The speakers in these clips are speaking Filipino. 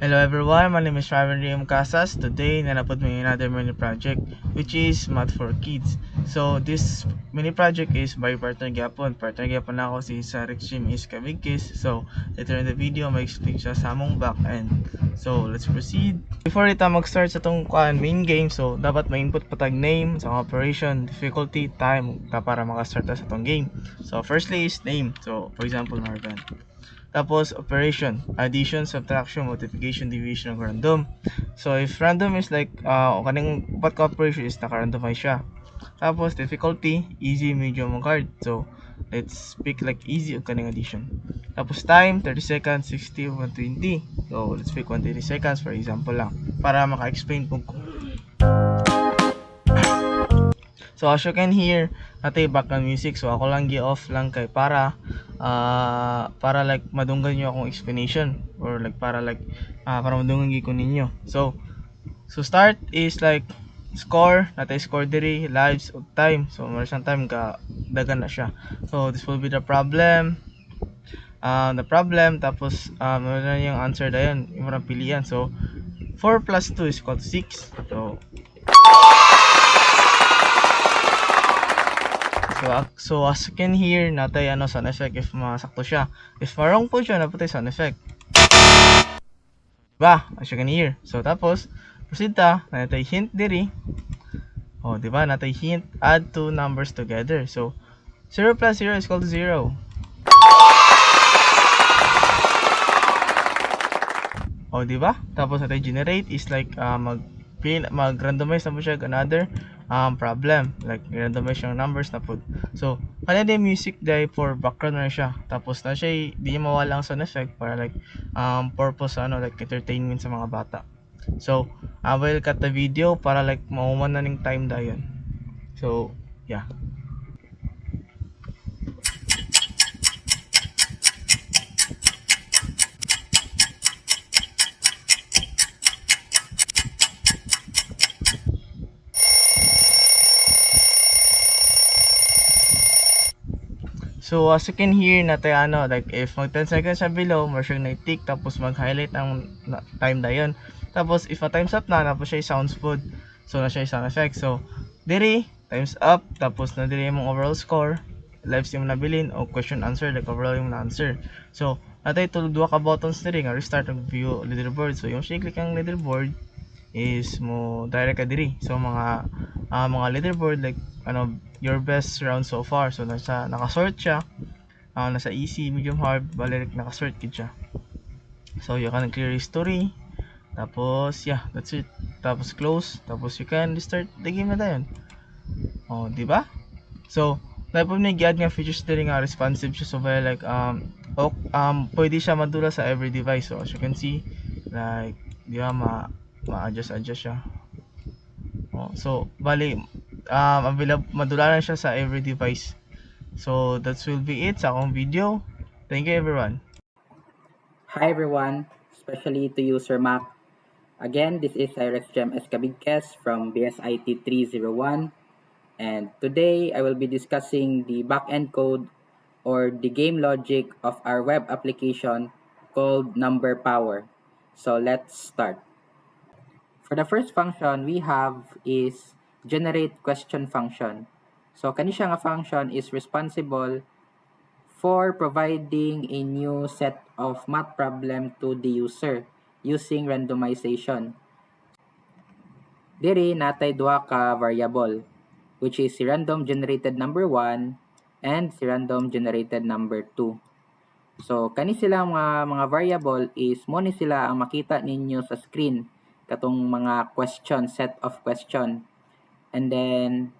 Hello everyone, my name is Raven Riam Casas. Today, nanapod mo another mini project which is Math for Kids. So, this mini project is by partner gyapon. Partner gyapon na ako si Sarek Jim is Kabigkis. So, later in the video, may explain siya sa among back end. So, let's proceed. Before ita mag-start sa itong main game, so dapat ma-input patag name, sa operation, difficulty, time, para maka-start sa itong game. So, firstly is name. So, for example, Marvin. Tapos operation, addition, subtraction, multiplication, division, ng random. So if random is like kaning upat ka operation is naka-randomize siya. Tapos difficulty, easy, medium, hard. So let's pick like easy o kaning addition. Tapos time, 30 seconds, 60, 120. So let's pick 120 seconds for example lang para maka-explain kung So as you can hear, natay background music. So ako lang gi-off lang kay para like madunggan niyo akong explanation or like para madunggan gi ko ninyo. So start is like score, natay score diri, lives of time. So more sa time ka dagan na siya. So this will be the problem. Tapos na yung answer dayon, yung mga pilihan. So 4 plus 2 is equal to 6. So as you can hear, natay sound effect if masakto siya. If marong po siya, napatay sound effect. Diba? As you can hear. So tapos, proceed ta, natay hint diri. Diba? Natay hint, add two numbers together. So 0 plus 0 is equal to 0. Diba? Tapos natay generate is like mag-randomize na po siya another problem, like randomize yung numbers na po. So kanya din music dahil for background na siya, tapos na siya di mawala ang sound effect para like purpose like entertainment sa mga bata. So I will cut the video para like mauman na ning time dayon. So yeah. So as you can hear natay like if mag 10 seconds siya below, more siyang nag-tick tapos mag-highlight ang time dayon. Tapos if time's up na, tapos siya sounds food. So na siya sound effect. So diri time's up, tapos na diri imong overall score, lives yung nabilin o question answer like overall yung na-answer. So natay duha ka buttons diri nga restart ang view leaderboard. So yung siya click ang leaderboard is mo direct ka diri. So mga leaderboard like your best round so far. So naka-sort siya. Nasa easy, medium, hard, balik naka-sort gid siya. So you can clear history. Tapos yeah, that's it. Tapos close. Tapos you can restart the game na dayon. Di ba? So dapat may gi-add nga features diri nga responsive siya, so like pwede siya madula sa every device. So as you can see, like di ba ma-adjust siya. So bali available madula siya sa every device. So that will be it sa akong video. Thank you everyone. Hi everyone, especially to you Sir Mac. Again, this is Cyrus Jem Escabigques from BSIT 301, and today I will be discussing the backend code or the game logic of our web application called Number Power. So let's start. For the first function we have is generate question function. So kani siya nga function is responsible for providing a new set of math problem to the user using randomization. Diri natay duha ka variable, which is si random generated number 1 and si random generated number 2. So kani sila mga variable is mo ni sila ang makita ninyo sa screen katong mga question, set of question. And then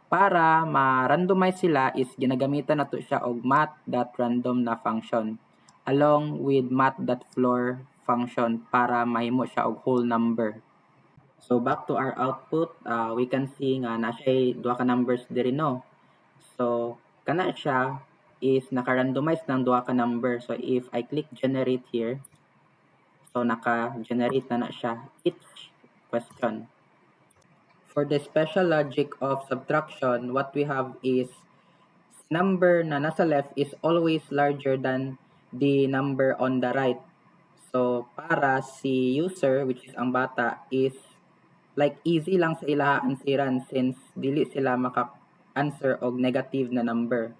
para ma-randomize sila is ginagamitan nato siya og math.random na function along with math.floor function para mahimo siya og whole number. So back to our output, we can see nga na siya duha ka numbers diri no. So kana siya is naka-randomize ng duha ka number. So if I click generate here, so naka-generate na siya each question. For the special logic of subtraction, what we have is number na nasa left is always larger than the number on the right. So, para si user, which is ang bata, is like easy lang sa ila ansiran since dili sila maka-answer og negative na number.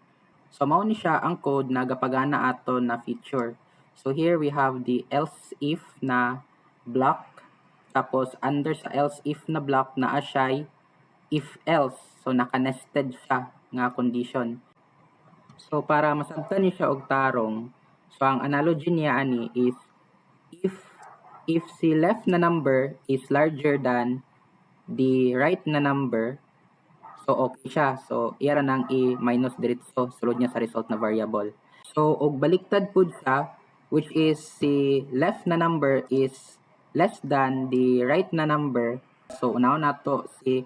So, mao ni siya ang code na gapagana ato na feature. So, here we have the else if na block. Tapos, under sa else if na block na siya if else. So, naka-nested siya nga condition. So, para masabtan ni siya og tarong, so ang analogy niya ani is if si left na number is larger than the right na number, so okay siya. So, iya ra nang i-minus diretso sulod niya sa result na variable. So, og baliktad pud siya, which is si left na number is less than the right na number. So, unahon nato si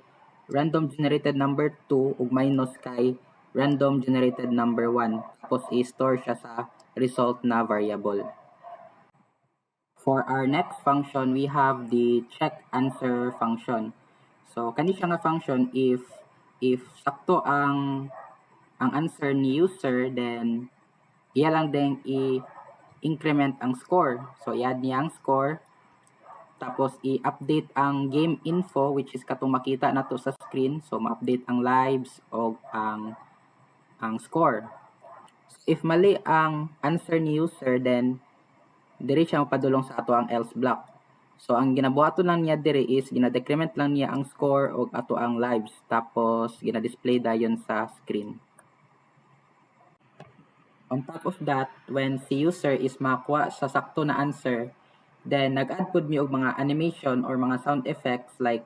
random generated number 2 ug minus kay random generated number 1. Tapos i-store siya sa result na variable. For our next function, we have the check answer function. So, kani siya nga function if sakto ang answer ni user, then iya lang din i-increment ang score. So, i-add niya ang score. Tapos, i-update ang game info, which is katong makita nato sa screen. So, ma-update ang lives o ang score. If mali ang answer ni user, then diri siya mapadulong sa ato ang else block. So, ang ginabuhaton lang niya diri is gina-decrement lang niya ang score o ato ang lives. Tapos, gina-display dayon sa screen. On top of that, when si user is makakuha sa sakto na answer, then nag-add pud mi og mga animation or mga sound effects like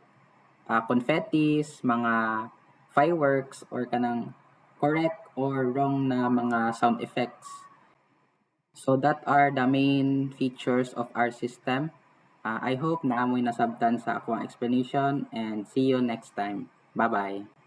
confettis, mga fireworks, or kanang correct or wrong na mga sound effects. So that are the main features of our system. I hope na amoy nasabtan sa akong explanation and see you next time. Bye-bye.